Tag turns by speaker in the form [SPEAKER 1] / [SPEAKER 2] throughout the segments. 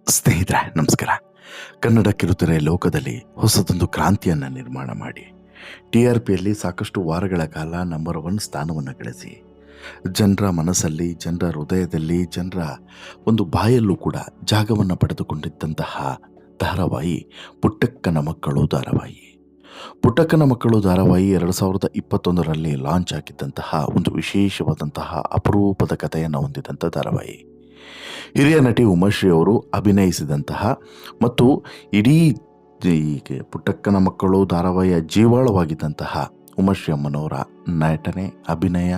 [SPEAKER 1] ಸ್ನೇಹಿತರೆ ನಮಸ್ಕಾರ. ಕನ್ನಡ ಕಿರುತೆರೆ ಲೋಕದಲ್ಲಿ ಹೊಸದೊಂದು ಕ್ರಾಂತಿಯನ್ನು ನಿರ್ಮಾಣ ಮಾಡಿ TRPಯಲ್ಲಿ ಸಾಕಷ್ಟು ವಾರಗಳ ಕಾಲ ನಂಬರ್ 1 ಸ್ಥಾನವನ್ನು ಗಳಿಸಿ ಜನರ ಮನಸ್ಸಲ್ಲಿ, ಜನರ ಹೃದಯದಲ್ಲಿ, ಜನರ ಒಂದು ಬಾಯಲ್ಲೂ ಕೂಡ ಜಾಗವನ್ನು ಪಡೆದುಕೊಂಡಿದ್ದಂತಹ ಧಾರಾವಾಹಿ ಪುಟ್ಟಕ್ಕನ ಮಕ್ಕಳು ಧಾರಾವಾಹಿ. ಪುಟ್ಟಕ್ಕನ ಮಕ್ಕಳು ಧಾರಾವಾಹಿ 2021ರಲ್ಲಿ ಲಾಂಚ್ ಆಗಿದ್ದಂತಹ ಒಂದು ವಿಶೇಷವಾದಂತಹ ಅಪರೂಪದ ಕಥೆಯನ್ನು ಹೊಂದಿದಂಥ ಧಾರಾವಾಹಿ. ಹಿರಿಯ ನಟಿ ಉಮಾಶ್ರೀ ಅವರು ಅಭಿನಯಿಸಿದಂತಹ ಮತ್ತು ಇಡೀ ಈ ಪುಟ್ಟಕ್ಕನ ಮಕ್ಕಳು ಧಾರಾವಾಹಿಯ ಜೀವಾಳವಾಗಿದ್ದಂತಹ ಉಮಾಶ್ರೀ ಅಮ್ಮನವರ ನಟನೆ, ಅಭಿನಯ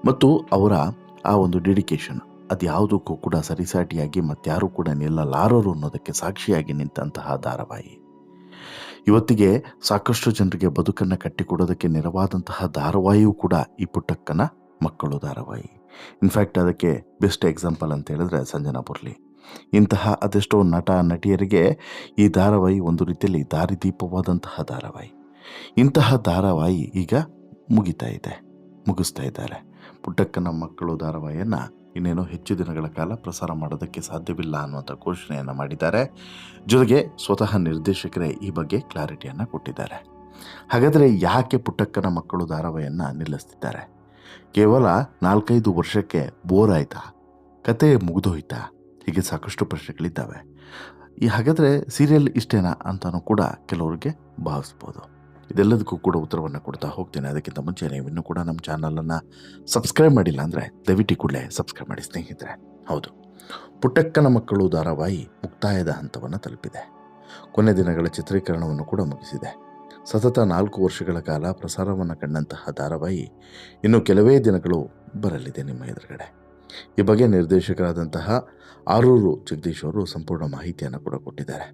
[SPEAKER 1] ಮತ್ತು ಅವರ ಆ ಒಂದು ಡೆಡಿಕೇಶನ್ ಅದು ಯಾವುದಕ್ಕೂ ಕೂಡ ಸರಿಸಾಟಿಯಾಗಿ ಮತ್ತಾರೂ ಕೂಡ ನಿಲ್ಲಲಾರರು ಅನ್ನೋದಕ್ಕೆ ಸಾಕ್ಷಿಯಾಗಿ ನಿಂತಹ ಧಾರಾವಾಹಿ. ಇವತ್ತಿಗೆ ಸಾಕಷ್ಟು ಜನರಿಗೆ ಬದುಕನ್ನು ಕಟ್ಟಿಕೊಡೋದಕ್ಕೆ ನೆರವಾದಂತಹ ಧಾರಾವಾಹಿಯೂ ಕೂಡ ಈ ಪುಟ್ಟಕ್ಕನ ಮಕ್ಕಳು ಧಾರಾವಾಹಿ. ಇನ್ಫ್ಯಾಕ್ಟ್ ಅದಕ್ಕೆ ಬೆಸ್ಟ್ ಎಕ್ಸಾಂಪಲ್ ಅಂತ ಹೇಳಿದ್ರೆ ಸಂಜನಾ ಮುರಳಿ. ಇಂತಹ ಅದೆಷ್ಟೋ ನಟ ನಟಿಯರಿಗೆ ಈ ಧಾರಾವಾಹಿ ಒಂದು ರೀತಿಯಲ್ಲಿ ದಾರಿದೀಪವಾದಂತಹ ಧಾರಾವಾಹಿ. ಇಂತಹ ಧಾರಾವಾಹಿ ಈಗ ಮುಗಿಸ್ತಾ ಇದ್ದಾರೆ. ಪುಟ್ಟಕ್ಕನ ಮಕ್ಕಳು ಧಾರಾವಾಹಿಯನ್ನು ಇನ್ನೇನೋ ಹೆಚ್ಚು ದಿನಗಳ ಕಾಲ ಪ್ರಸಾರ ಮಾಡೋದಕ್ಕೆ ಸಾಧ್ಯವಿಲ್ಲ ಅನ್ನುವಂಥ ಘೋಷಣೆಯನ್ನು ಮಾಡಿದ್ದಾರೆ. ಜೊತೆಗೆ ಸ್ವತಃ ನಿರ್ದೇಶಕರೇ ಈ ಬಗ್ಗೆ ಕ್ಲಾರಿಟಿಯನ್ನು ಕೊಟ್ಟಿದ್ದಾರೆ. ಹಾಗಾದರೆ ಯಾಕೆ ಪುಟ್ಟಕ್ಕನ ಮಕ್ಕಳು ಧಾರಾವಾಹಿಯನ್ನು ನಿಲ್ಲಿಸ್ತಿದ್ದಾರೆ? ಕೇವಲ 4-5 ವರ್ಷಕ್ಕೆ ಬೋರ್ ಆಯಿತಾ? ಕತೆ ಮುಗಿದೋಯ್ತಾ? ಹೀಗೆ ಸಾಕಷ್ಟು ಪ್ರಶ್ನೆಗಳಿದ್ದಾವೆ. ಹಾಗಾದರೆ ಸೀರಿಯಲ್ ಇಷ್ಟೇನಾ ಅಂತಲೂ ಕೂಡ ಕೆಲವರಿಗೆ ಭಾವಿಸ್ಬೋದು. ಇದೆಲ್ಲದಕ್ಕೂ ಕೂಡ ಉತ್ತರವನ್ನು ಕೊಡ್ತಾ ಹೋಗ್ತೇನೆ. ಅದಕ್ಕಿಂತ ಮುಂಚೆ ನೀವು ಇನ್ನೂ ಕೂಡ ನಮ್ಮ ಚಾನಲನ್ನು ಸಬ್ಸ್ಕ್ರೈಬ್ ಮಾಡಿಲ್ಲ ಅಂದರೆ ದಯವಿಟ್ಟು ಕೂಡಲೇ ಸಬ್ಸ್ಕ್ರೈಬ್ ಮಾಡಿ ಸ್ನೇಹಿತರೆ. ಹೌದು, ಪುಟ್ಟಕ್ಕನ ಮಕ್ಕಳು ಧಾರಾವಾಹಿ ಮುಕ್ತಾಯದ ಹಂತವನ್ನು ತಲುಪಿದೆ. ಕೊನೆ ದಿನಗಳ ಚಿತ್ರೀಕರಣವನ್ನು ಕೂಡ ಮುಗಿಸಿದೆ. ಸತತ 4 ವರ್ಷಗಳ ಕಾಲ ಪ್ರಸಾರವನ್ನು ಕಂಡಂತಹ ಧಾರಾವಾಹಿ ಇನ್ನು ಕೆಲವೇ ದಿನಗಳು ಬರಲಿದೆ ನಿಮ್ಮ ಎದುರುಗಡೆ. ಈ ಬಗ್ಗೆ ನಿರ್ದೇಶಕರಾದಂತಹ ಆರೂರು ಜಗದೀಶ್ ಅವರು ಸಂಪೂರ್ಣ ಮಾಹಿತಿಯನ್ನು ಕೂಡ ಕೊಟ್ಟಿದ್ದಾರೆ.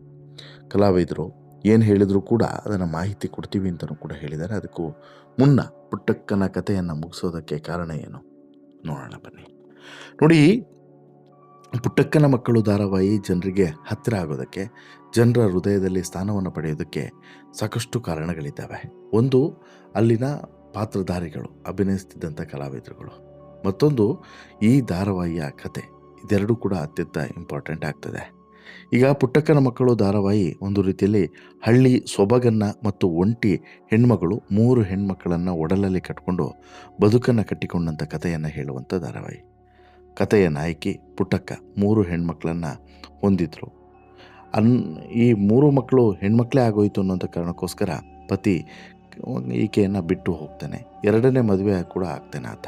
[SPEAKER 1] ಕಲಾವಿದರು ಏನು ಹೇಳಿದರೂ ಕೂಡ ಅದನ್ನು ಮಾಹಿತಿ ಕೊಡ್ತೀವಿ ಅಂತಲೂ ಕೂಡ ಹೇಳಿದ್ದಾರೆ. ಅದಕ್ಕೂ ಮುನ್ನ ಪುಟ್ಟಕ್ಕನ ಕಥೆಯನ್ನು ಮುಗಿಸೋದಕ್ಕೆ ಕಾರಣ ಏನು ನೋಡೋಣ ಬನ್ನಿ. ನೋಡಿ, ಪುಟ್ಟಕ್ಕನ ಮಕ್ಕಳು ಧಾರಾವಾಹಿ ಜನರಿಗೆ ಹತ್ತಿರ ಆಗೋದಕ್ಕೆ, ಜನರ ಹೃದಯದಲ್ಲಿ ಸ್ಥಾನವನ್ನು ಪಡೆಯೋದಕ್ಕೆ ಸಾಕಷ್ಟು ಕಾರಣಗಳಿದ್ದಾವೆ. ಒಂದು, ಅಲ್ಲಿನ ಪಾತ್ರಧಾರಿಗಳು, ಅಭಿನಯಿಸ್ತಿದ್ದಂಥ ಕಲಾವಿದರುಗಳು. ಮತ್ತೊಂದು, ಈ ಧಾರಾವಾಹಿಯ ಕತೆ. ಇದೆರಡೂ ಕೂಡ ಅತ್ಯಂತ ಇಂಪಾರ್ಟೆಂಟ್ ಆಗ್ತದೆ. ಈಗ ಪುಟ್ಟಕ್ಕನ ಮಕ್ಕಳು ಧಾರಾವಾಹಿ ಒಂದು ರೀತಿಯಲ್ಲಿ ಹಳ್ಳಿ ಸೊಬಗನ್ನು ಮತ್ತು ಒಂಟಿ ಹೆಣ್ಮಗಳು 3 ಹೆಣ್ಮಕ್ಕಳನ್ನು ಒಡಲಲ್ಲಿ ಕಟ್ಕೊಂಡು ಬದುಕನ್ನು ಕಟ್ಟಿಕೊಂಡಂಥ ಕಥೆಯನ್ನು ಹೇಳುವಂಥ ಧಾರಾವಾಹಿ. ಕಥೆಯ ನಾಯಕಿ ಪುಟ್ಟಕ್ಕ 3 ಹೆಣ್ಮಕ್ಳನ್ನು ಹೊಂದಿದ್ರು. ಈ 3 ಮಕ್ಕಳು ಹೆಣ್ಮಕ್ಳೇ ಆಗೋಯ್ತು ಅನ್ನೋಂಥ ಕಾರಣಕ್ಕೋಸ್ಕರ ಪತಿ ಈಕೆಯನ್ನು ಬಿಟ್ಟು ಹೋಗ್ತಾನೆ. 2ನೇ ಮದುವೆ ಕೂಡ ಆಗ್ತಾನೆ ಆತ.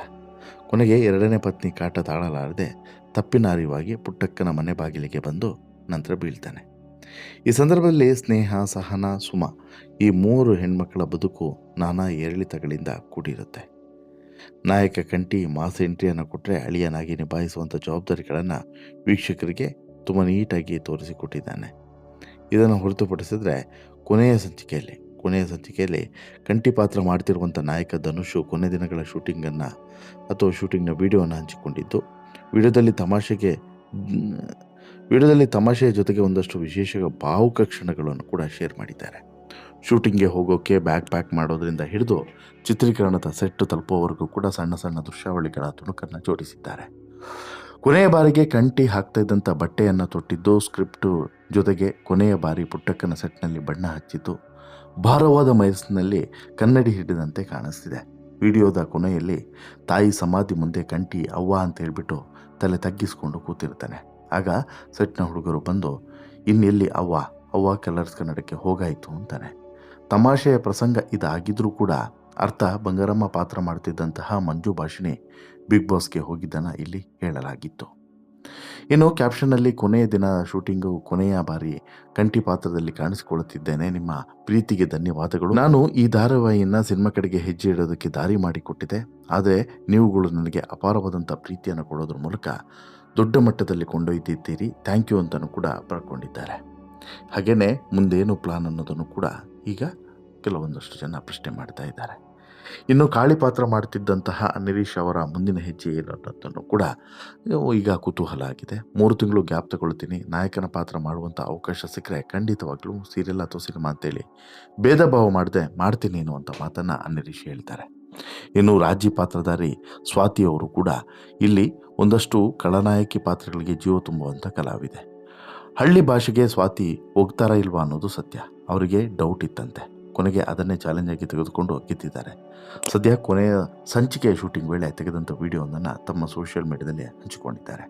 [SPEAKER 1] ಕೊನೆಗೆ 2ನೇ ಪತ್ನಿ ಕಾಟ ತಾಳಲಾರದೆ ತಪ್ಪಿನ ಅರಿವಾಗಿ ಪುಟ್ಟಕ್ಕನ ಮನೆ ಬಾಗಿಲಿಗೆ ಬಂದು ನಂತರ ಬೀಳ್ತಾನೆ. ಈ ಸಂದರ್ಭದಲ್ಲಿ ಸ್ನೇಹ, ಸಹನ, ಸುಮ ಈ 3 ಹೆಣ್ಮಕ್ಕಳ ಬದುಕು ನಾನಾ ಏರಿಳಿತಗಳಿಂದ ಕೂಡಿರುತ್ತೆ. ನಾಯಕ ಕಂಠಿ ಮಾಸ್ ಎಂಟ್ರಿಯನ್ನು ಕೊಟ್ಟರೆ ಅಳಿಯನಾಗಿ ನಿಭಾಯಿಸುವಂಥ ಜವಾಬ್ದಾರಿಗಳನ್ನು ವೀಕ್ಷಕರಿಗೆ ತುಂಬ ನೀಟಾಗಿ ತೋರಿಸಿಕೊಟ್ಟಿದ್ದಾನೆ. ಇದನ್ನು ಹೊರತುಪಡಿಸಿದ್ರೆ ಕೊನೆಯ ಸಂಚಿಕೆಯಲ್ಲಿ ಕಂಠಿ ಪಾತ್ರ ಮಾಡ್ತಿರುವಂಥ ನಾಯಕ ಧನುಷು ಕೊನೆ ದಿನಗಳ ಶೂಟಿಂಗ್ನ ವಿಡಿಯೋವನ್ನು ಹಂಚಿಕೊಂಡಿದ್ದು, ವಿಡಿಯೋದಲ್ಲಿ ತಮಾಷೆಯ ಜೊತೆಗೆ ಒಂದಷ್ಟು ವಿಶೇಷ ಭಾವುಕ ಕ್ಷಣಗಳನ್ನು ಕೂಡ ಶೇರ್ ಮಾಡಿದ್ದಾರೆ. ಶೂಟಿಂಗ್ಗೆ ಹೋಗೋಕ್ಕೆ ಬ್ಯಾಗ್ ಪ್ಯಾಕ್ ಮಾಡೋದ್ರಿಂದ ಹಿಡಿದು ಚಿತ್ರೀಕರಣದ ಸೆಟ್ ತಲುಪುವವರೆಗೂ ಕೂಡ ಸಣ್ಣ ಸಣ್ಣ ದೃಶ್ಯಾವಳಿಗಳ ತುಣುಕನ್ನು ಜೋಡಿಸಿದ್ದಾರೆ. ಕೊನೆಯ ಬಾರಿಗೆ ಕಂಠಿ ಹಾಕ್ತಾ ಇದ್ದಂಥ ಬಟ್ಟೆಯನ್ನು ತೊಟ್ಟಿದ್ದು, ಸ್ಕ್ರಿಪ್ಟು ಜೊತೆಗೆ ಕೊನೆಯ ಬಾರಿ ಪುಟ್ಟಕ್ಕನ ಸೆಟ್ನಲ್ಲಿ ಬಣ್ಣ ಹಚ್ಚಿದ್ದು, ಭಾರವಾದ ಮನಸ್ಸಿನಲ್ಲಿ ಕನ್ನಡಿ ಹಿಡಿದಂತೆ ಕಾಣಿಸ್ತಿದೆ. ವಿಡಿಯೋದ ಕೊನೆಯಲ್ಲಿ ತಾಯಿ ಸಮಾಧಿ ಮುಂದೆ ಕಂಠಿ ಅವ್ವ ಅಂತ ಹೇಳ್ಬಿಟ್ಟು ತಲೆ ತಗ್ಗಿಸ್ಕೊಂಡು ಕೂತಿರ್ತಾನೆ. ಆಗ ಸೆಟ್ನ ಹುಡುಗರು ಬಂದು, ಇನ್ನೆಲ್ಲಿ ಅವ್ವ ಕಲರ್ಸ್ ಕನ್ನಡಕ್ಕೆ ಹೋಗಾಯಿತು ಅಂತಾನೆ. ತಮಾಷೆಯ ಪ್ರಸಂಗ ಇದಾಗಿದ್ರೂ ಕೂಡ ಅರ್ಥ ಬಂಗಾರಮ್ಮ ಪಾತ್ರ ಮಾಡ್ತಿದ್ದಂತಹ ಮಂಜು ಭಾಷಿಣಿ ಬಿಗ್ ಬಾಸ್ಗೆ ಹೋಗಿದ್ದನ್ನು ಇಲ್ಲಿ ಹೇಳಲಾಗಿತ್ತು. ಇನ್ನು ಕ್ಯಾಪ್ಷನ್ನಲ್ಲಿ ಕೊನೆಯ ದಿನ ಶೂಟಿಂಗು, ಕೊನೆಯ ಬಾರಿ ಕಂಠಿ ಪಾತ್ರದಲ್ಲಿ ಕಾಣಿಸಿಕೊಳ್ಳುತ್ತಿದ್ದೇನೆ, ನಿಮ್ಮ ಪ್ರೀತಿಗೆ ಧನ್ಯವಾದಗಳು. ನಾನು ಈ ಧಾರಾವಾಹಿಯನ್ನು ಸಿನಿಮಾ ಕಡೆಗೆ ಹೆಜ್ಜೆ ಇಡೋದಕ್ಕೆ ದಾರಿ ಮಾಡಿಕೊಟ್ಟಿದೆ. ಆದರೆ ನೀವುಗಳು ನನಗೆ ಅಪಾರವಾದಂಥ ಪ್ರೀತಿಯನ್ನು ಕೊಡೋದ್ರ ಮೂಲಕ ದೊಡ್ಡ ಮಟ್ಟದಲ್ಲಿ ಕೊಂಡೊಯ್ದಿದ್ದೀರಿ, ಥ್ಯಾಂಕ್ ಯು ಅಂತಲೂ ಕೂಡ ಬರ್ಕೊಂಡಿದ್ದಾರೆ. ಹಾಗೆಯೇ ಮುಂದೇನು ಪ್ಲಾನ್ ಅನ್ನೋದನ್ನು ಕೂಡ ಈಗ ಕೆಲವೊಂದಷ್ಟು ಜನ ಪ್ರಶ್ನೆ ಮಾಡ್ತಾ ಇದ್ದಾರೆ. ಇನ್ನು ಕಾಳಿ ಪಾತ್ರ ಮಾಡ್ತಿದ್ದಂತಹ ಅನಿರೀಶ್ ಅವರ ಮುಂದಿನ ಹೆಜ್ಜೆ ಏನು ಅನ್ನೋದನ್ನು ಕೂಡ ಈಗ ಕುತೂಹಲ ಆಗಿದೆ. 3 ತಿಂಗಳು ಗ್ಯಾಪ್ ತಗೊಳ್ತೀನಿ, ನಾಯಕನ ಪಾತ್ರ ಮಾಡುವಂಥ ಅವಕಾಶ ಸಿಕ್ಕರೆ ಖಂಡಿತವಾಗ್ಲೂ ಸೀರಿಯಲ್ ಅಥವಾ ಸಿನಿಮಾ ಅಂತೇಳಿ ಭೇದ ಭಾವ ಮಾಡದೆ ಮಾಡ್ತೀನಿ ಅನ್ನುವಂಥ ಮಾತನ್ನು ಅನಿರೀಶ್ ಹೇಳ್ತಾರೆ. ಇನ್ನು ರಾಜಿ ಪಾತ್ರಧಾರಿ ಸ್ವಾತಿ ಅವರು ಕೂಡ ಇಲ್ಲಿ ಒಂದಷ್ಟು ಖಳನಾಯಕಿ ಪಾತ್ರಗಳಿಗೆ ಜೀವ ತುಂಬುವಂಥ ಕಲಾವಿದೆ. ಹಳ್ಳಿ ಭಾಷೆಗೆ ಸ್ವಾತಿ ಹೋಗ್ತಾರಾ ಇಲ್ವಾ ಅನ್ನೋದು ಸತ್ಯ. ಅವರಿಗೆ ಡೌಟ್ ಇತ್ತಂತೆ. ಕೊನೆಗೆ ಅದನ್ನೇ ಚಾಲೆಂಜ್ ಆಗಿ ತೆಗೆದುಕೊಂಡು ಗೆದ್ದಿದ್ದಾರೆ. ಸದ್ಯ ಕೊನೆಯ ಸಂಚಿಕೆಯ ಶೂಟಿಂಗ್ ವೇಳೆ ತೆಗೆದಂಥ ವಿಡಿಯೋವೊಂದನ್ನು ತಮ್ಮ ಸೋಷಿಯಲ್ ಮೀಡಿಯಾದಲ್ಲಿ ಹಂಚಿಕೊಂಡಿದ್ದಾರೆ.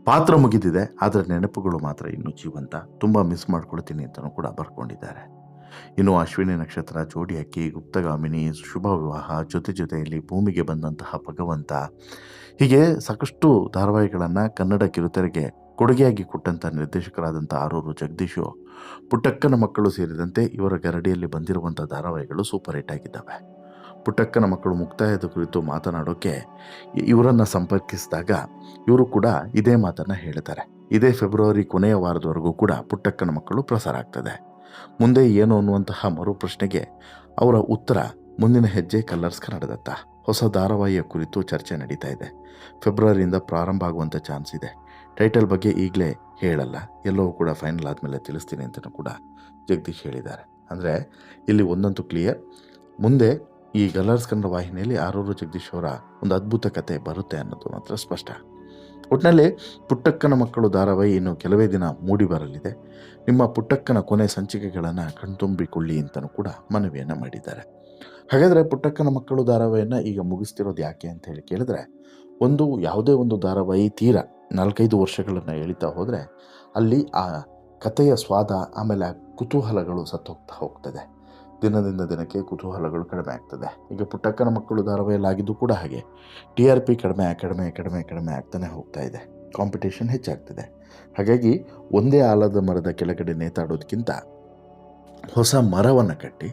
[SPEAKER 1] ಪಾತ್ರ ಮುಗಿದಿದೆ, ಆದರೆ ನೆನಪುಗಳು ಮಾತ್ರ ಇನ್ನೂ ಜೀವಂತ. ತುಂಬ ಮಿಸ್ ಮಾಡ್ಕೊಳ್ತೀನಿ ಅಂತಲೂ ಕೂಡ ಬರ್ಕೊಂಡಿದ್ದಾರೆ. ಇನ್ನು ಅಶ್ವಿನಿ ನಕ್ಷತ್ರ, ಜೋಡಿ ಅಕ್ಕಿ, ಗುಪ್ತಗಾಮಿನಿ, ಶುಭ ವಿವಾಹ, ಜೊತೆಯಲ್ಲಿ ಭೂಮಿಗೆ ಬಂದಂತಹ ಭಗವಂತ, ಹೀಗೆ ಸಾಕಷ್ಟು ಧಾರಾವಾಹಿಗಳನ್ನು ಕನ್ನಡ ಕಿರುತೆರೆಗೆ ಕೊಡುಗೆಯಾಗಿ ಕೊಟ್ಟಂಥ ನಿರ್ದೇಶಕರಾದಂಥ ಆರೂರು ಜಗದೀಶು, ಪುಟ್ಟಕ್ಕನ ಮಕ್ಕಳು ಸೇರಿದಂತೆ ಇವರ ಗರಡಿಯಲ್ಲಿ ಬಂದಿರುವಂಥ ಧಾರಾವಾಹಿಗಳು ಸೂಪರ್ ಹಿಟ್ ಆಗಿದ್ದಾವೆ. ಪುಟ್ಟಕ್ಕನ ಮಕ್ಕಳು ಮುಕ್ತಾಯದ ಕುರಿತು ಮಾತನಾಡೋಕ್ಕೆ ಇವರನ್ನು ಸಂಪರ್ಕಿಸಿದಾಗ ಇವರು ಕೂಡ ಇದೇ ಮಾತನ್ನು ಹೇಳ್ತಾರೆ. ಇದೇ ಫೆಬ್ರವರಿ ಕೊನೆಯ ವಾರದವರೆಗೂ ಕೂಡ ಪುಟ್ಟಕ್ಕನ ಮಕ್ಕಳು ಪ್ರಸಾರ ಆಗ್ತದೆ. ಮುಂದೆ ಏನು ಅನ್ನುವಂತಹ ಮರು ಪ್ರಶ್ನೆಗೆ ಅವರ ಉತ್ತರ, ಮುಂದಿನ ಹೆಜ್ಜೆ ಕಲರ್ಸ್ ಕನ್ನಡದತ್ತ. ಹೊಸ ಧಾರಾವಾಹಿಯ ಕುರಿತು ಚರ್ಚೆ ನಡೀತಾ ಇದೆ. ಫೆಬ್ರವರಿಯಿಂದ ಪ್ರಾರಂಭ ಆಗುವಂಥ ಚಾನ್ಸ್ ಇದೆ. ಟೈಟಲ್ ಬಗ್ಗೆ ಈಗಲೇ ಹೇಳಲ್ಲ, ಎಲ್ಲವೂ ಕೂಡ ಫೈನಲ್ ಆದಮೇಲೆ ತಿಳಿಸ್ತೀನಿ ಅಂತಲೂ ಕೂಡ ಜಗದೀಶ್ ಹೇಳಿದ್ದಾರೆ. ಅಂದರೆ ಇಲ್ಲಿ ಒಂದಂತೂ ಕ್ಲಿಯರ್, ಮುಂದೆ ಈ ಕಲರ್ಸ್ ಕನ್ನಡ ವಾಹಿನಿಯಲ್ಲಿ ಆರೂರು ಜಗದೀಶ್ ಅವರ ಒಂದು ಅದ್ಭುತ ಕತೆ ಬರುತ್ತೆ ಅನ್ನೋದು ಮಾತ್ರ ಸ್ಪಷ್ಟ. ಒಟ್ಟಿನಲ್ಲಿ ಪುಟ್ಟಕ್ಕನ ಮಕ್ಕಳು ಧಾರಾವಾಹಿ ಇನ್ನು ಕೆಲವೇ ದಿನ ಮೂಡಿ ಬರಲಿದೆ. ನಿಮ್ಮ ಪುಟ್ಟಕ್ಕನ ಕೊನೆ ಸಂಚಿಕೆಗಳನ್ನು ಕಣ್ತುಂಬಿಕೊಳ್ಳಿ ಅಂತಲೂ ಕೂಡ ಮನವಿಯನ್ನು ಮಾಡಿದ್ದಾರೆ. ಹಾಗಾದರೆ ಪುಟ್ಟಕ್ಕನ ಮಕ್ಕಳು ಧಾರಾವಾಹಿಯನ್ನು ಈಗ ಮುಗಿಸ್ತಿರೋದು ಯಾಕೆ ಅಂತ ಹೇಳಿ ಕೇಳಿದ್ರೆ, ಒಂದು ಯಾವುದೇ ಒಂದು ಧಾರಾವಾಹಿ ತೀರಾ 4-5 ವರ್ಷಗಳನ್ನು ಎಳಿತಾ ಹೋದರೆ ಅಲ್ಲಿ ಆ ಕಥೆಯ ಸ್ವಾದ, ಆಮೇಲೆ ಆ ಕುತೂಹಲಗಳು ಸತ್ತೋಗ್ತಾ ಹೋಗ್ತದೆ. ದಿನದಿಂದ ದಿನಕ್ಕೆ ಕುತೂಹಲಗಳು ಕಡಿಮೆ ಆಗ್ತದೆ. ಈಗ ಪುಟ್ಟಕ್ಕನ ಮಕ್ಕಳು ಧಾರಾವಾಹಿಯಲ್ಲಿ ಆಗಿದ್ದು ಕೂಡ ಹಾಗೆ. TRP ಕಡಿಮೆ ಆಗ್ತಾನೆ ಹೋಗ್ತಾ ಇದೆ. ಕಾಂಪಿಟೇಷನ್ ಹೆಚ್ಚಾಗ್ತದೆ. ಹಾಗಾಗಿ ಒಂದೇ ಆಲದ ಮರದ ಕೆಳಗಡೆ ನೇತಾಡೋದಕ್ಕಿಂತ ಹೊಸ ಮರವನ್ನು ಕಟ್ಟಿ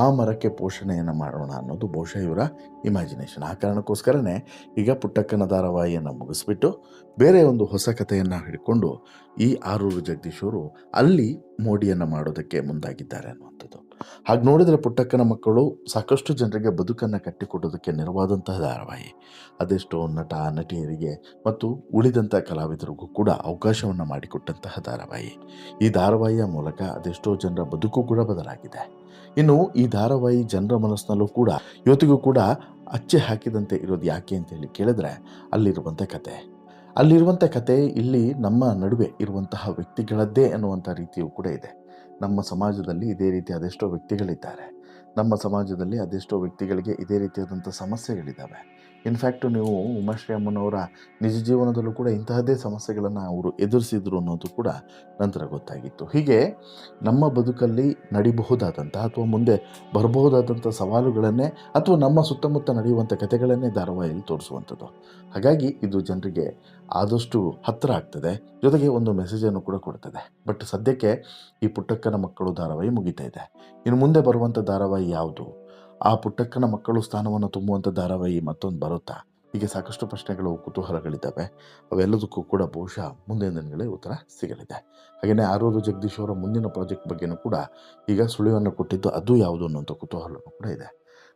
[SPEAKER 1] ಆ ಮರಕ್ಕೆ ಪೋಷಣೆಯನ್ನು ಮಾಡೋಣ ಅನ್ನೋದು ಬಹುಶಃ ಇವರ ಇಮ್ಯಾಜಿನೇಷನ್. ಆ ಕಾರಣಕ್ಕೋಸ್ಕರನೇ ಈಗ ಪುಟ್ಟಕ್ಕನ ಧಾರಾವಾಹಿಯನ್ನು ಮುಗಿಸ್ಬಿಟ್ಟು ಬೇರೆ ಒಂದು ಹೊಸ ಕಥೆಯನ್ನು ಹಿಡ್ಕೊಂಡು ಈ ಆರೂರು ಜಗದೀಶ್ ಅವರು ಅಲ್ಲಿ ಮೋಡಿಯನ್ನು ಮಾಡೋದಕ್ಕೆ ಮುಂದಾಗಿದ್ದಾರೆ ಅನ್ನುವಂಥದ್ದು. ಹಾಗೆ ನೋಡಿದರೆ ಪುಟ್ಟಕ್ಕನ ಮಕ್ಕಳು ಸಾಕಷ್ಟು ಜನರಿಗೆ ಬದುಕನ್ನು ಕಟ್ಟಿಕೊಡೋದಕ್ಕೆ ನೆರವಾದಂತಹ ಧಾರಾವಾಹಿ. ಅದೆಷ್ಟೋ ನಟ ನಟಿಯರಿಗೆ ಮತ್ತು ಉಳಿದಂಥ ಕಲಾವಿದರಿಗೂ ಕೂಡ ಅವಕಾಶವನ್ನು ಮಾಡಿಕೊಟ್ಟಂತಹ ಧಾರಾವಾಹಿ. ಈ ಧಾರಾವಾಹಿಯ ಮೂಲಕ ಅದೆಷ್ಟೋ ಜನರ ಬದುಕು ಕೂಡ ಬದಲಾಗಿದೆ. ಇನ್ನು ಈ ಧಾರಾವಾಹಿ ಜನರ ಮನಸ್ಸಿನಲ್ಲೂ ಕೂಡ ಇವತ್ತಿಗೂ ಕೂಡ ಅಚ್ಚೆ ಹಾಕಿದಂತೆ ಇರೋದು ಯಾಕೆ ಅಂತ ಹೇಳಿ ಕೇಳಿದ್ರೆ, ಅಲ್ಲಿರುವಂಥ ಕತೆ ಇಲ್ಲಿ ನಮ್ಮ ನಡುವೆ ಇರುವಂತಹ ವ್ಯಕ್ತಿಗಳದ್ದೇ ಅನ್ನುವಂಥ ರೀತಿಯೂ ಕೂಡ ಇದೆ. ನಮ್ಮ ಸಮಾಜದಲ್ಲಿ ಇದೇ ರೀತಿ ಅದೆಷ್ಟೋ ವ್ಯಕ್ತಿಗಳಿದ್ದಾರೆ. ನಮ್ಮ ಸಮಾಜದಲ್ಲಿ ಅದೆಷ್ಟೋ ವ್ಯಕ್ತಿಗಳಿಗೆ ಇದೇ ರೀತಿಯಾದಂಥ ಸಮಸ್ಯೆಗಳಿದ್ದಾವೆ. ಇನ್ಫ್ಯಾಕ್ಟು ನೀವು ಉಮಾಶ್ರೀ ಅಮ್ಮನವರ ನಿಜ ಜೀವನದಲ್ಲೂ ಕೂಡ ಇಂತಹದ್ದೇ ಸಮಸ್ಯೆಗಳನ್ನು ಅವರು ಎದುರಿಸಿದ್ರು ಅನ್ನೋದು ಕೂಡ ನಂತರ ಗೊತ್ತಾಗಿತ್ತು. ಹೀಗೆ ನಮ್ಮ ಬದುಕಲ್ಲಿ ನಡಿಬಹುದಾದಂಥ ಅಥವಾ ಮುಂದೆ ಬರಬಹುದಾದಂಥ ಸವಾಲುಗಳನ್ನೇ ಅಥವಾ ನಮ್ಮ ಸುತ್ತಮುತ್ತ ನಡೆಯುವಂಥ ಕಥೆಗಳನ್ನೇ ಧಾರಾವಾಹಿಯಲ್ಲಿ ತೋರಿಸುವಂಥದ್ದು. ಹಾಗಾಗಿ ಇದು ಜನರಿಗೆ ಆದಷ್ಟು ಹತ್ತಿರ ಆಗ್ತದೆ, ಜೊತೆಗೆ ಒಂದು ಮೆಸೇಜನ್ನು ಕೂಡ ಕೊಡ್ತದೆ. ಬಟ್ ಸದ್ಯಕ್ಕೆ ಈ ಪುಟ್ಟಕ್ಕನ ಮಕ್ಕಳು ಧಾರಾವಾಹಿ ಮುಗಿತಾ ಇದೆ. ಇನ್ನು ಮುಂದೆ ಬರುವಂಥ ಧಾರಾವಾಹಿ ಯಾವುದು, ಆ ಪುಟ್ಟಕ್ಕನ ಮಕ್ಕಳು ಸ್ಥಾನವನ್ನು ತುಂಬುವಂಥ ಧಾರಾವಾಹಿ ಮತ್ತೊಂದು ಬರುತ್ತಾ, ಹೀಗೆ ಸಾಕಷ್ಟು ಪ್ರಶ್ನೆಗಳು, ಕುತೂಹಲಗಳಿದ್ದಾವೆ. ಅವೆಲ್ಲದಕ್ಕೂ ಕೂಡ ಬಹುಶಃ ಮುಂದಿನ ದಿನಗಳೇ ಉತ್ತರ ಸಿಗಲಿದೆ. ಹಾಗೆಯೇ ಆರೂರು ಜಗದೀಶ್ ಅವರ ಮುಂದಿನ ಪ್ರಾಜೆಕ್ಟ್ ಬಗ್ಗೆಯೂ ಕೂಡ ಈಗ ಸುಳಿವನ್ನು ಕೊಟ್ಟಿದ್ದು, ಅದು ಯಾವುದು ಅನ್ನೋಂಥ ಕುತೂಹಲವೂ ಕೂಡ ಇದೆ.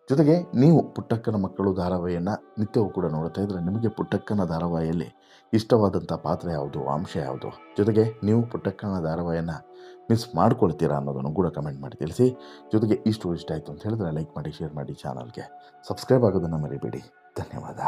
[SPEAKER 1] ಜೊತೆಗೆ ನೀವು ಪುಟ್ಟಕ್ಕನ ಮಕ್ಕಳು ಧಾರಾವಾಹಿಯನ್ನು ನಿತ್ಯವೂ ಕೂಡ ನೋಡ್ತಾ ಇದ್ದರೆ, ನಿಮಗೆ ಪುಟ್ಟಕ್ಕನ ಧಾರಾವಾಹಿಯಲ್ಲಿ ಇಷ್ಟವಾದಂಥ ಪಾತ್ರ ಯಾವುದು, ಅಂಶ ಯಾವುದು, ಜೊತೆಗೆ ನೀವು ಪುಟ್ಟಕ್ಕನ ಧಾರಾವಾಹಿಯನ್ನು ಮಿಸ್ ಮಾಡ್ಕೊಳ್ತೀರಾ ಅನ್ನೋದನ್ನು ಕೂಡ ಕಮೆಂಟ್ ಮಾಡಿ ತಿಳಿಸಿ. ಜೊತೆಗೆ ಇಷ್ಟ ಆಯಿತು ಅಂತ ಹೇಳಿದ್ರೆ ಲೈಕ್ ಮಾಡಿ, ಶೇರ್ ಮಾಡಿ, ಚಾನಲ್ಗೆ ಸಬ್ಸ್ಕ್ರೈಬ್ ಆಗೋದನ್ನು ಮರಿಬೇಡಿ. ಧನ್ಯವಾದ.